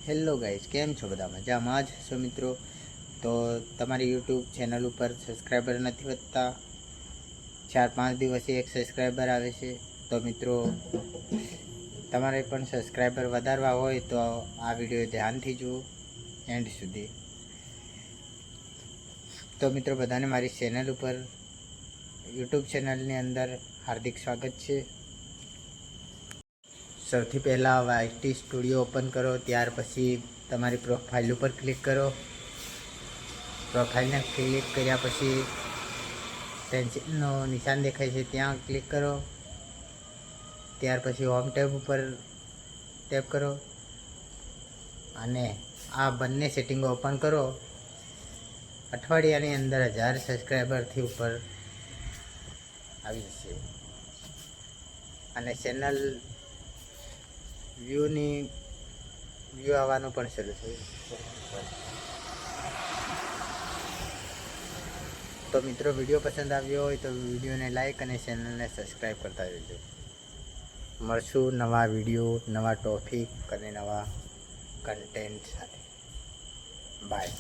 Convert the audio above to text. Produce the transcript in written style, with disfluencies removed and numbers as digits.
Hello guys, કેમ છો બધા? મજામાં જ છો મિત્રો? તો તમારી યુટ્યુબ ચેનલ ઉપર સબસ્ક્રાઈબર નથી વધતા, 4-5 દિવસે એક સબસ્ક્રાઈબર આવે છે. તો મિત્રો તમારે પણ સબસ્ક્રાઈબર વધારવા હોય તો આ વિડીયો ધ્યાનથી જુઓ એન્ડ સુધી. તો મિત્રો બધાને મારી ચેનલ ઉપર, યુટ્યુબ ચેનલની અંદર હાર્દિક સ્વાગત છે. સૌથી પહેલાં વાયટી સ્ટુડિયો ઓપન કરો, ત્યાર પછી તમારી પ્રોફાઇલ ઉપર ક્લિક કરો. પ્રોફાઇલને ક્લિક કર્યા પછી પેન્સિલનો નિશાન દેખાય છે ત્યાં ક્લિક કરો. ત્યાર પછી હોમ ટેબ ઉપર ટેપ કરો અને આ બંને સેટિંગો ઓપન કરો. અઠવાડિયાની અંદર 1000 સબસ્ક્રાઈબરથી ઉપર આવી જશે અને ચેનલ વ્યૂ આવવાનું પણ શરૂ થયું. તો મિત્રો વિડીયો પસંદ આવ્યો હોય તો વિડીયોને લાઈક અને ચેનલને સબસ્ક્રાઈબ કરતા રહેજો. મળશું નવા વિડીયો, નવા ટોપિક અને નવા કન્ટેન્ટ સાથે. બાય.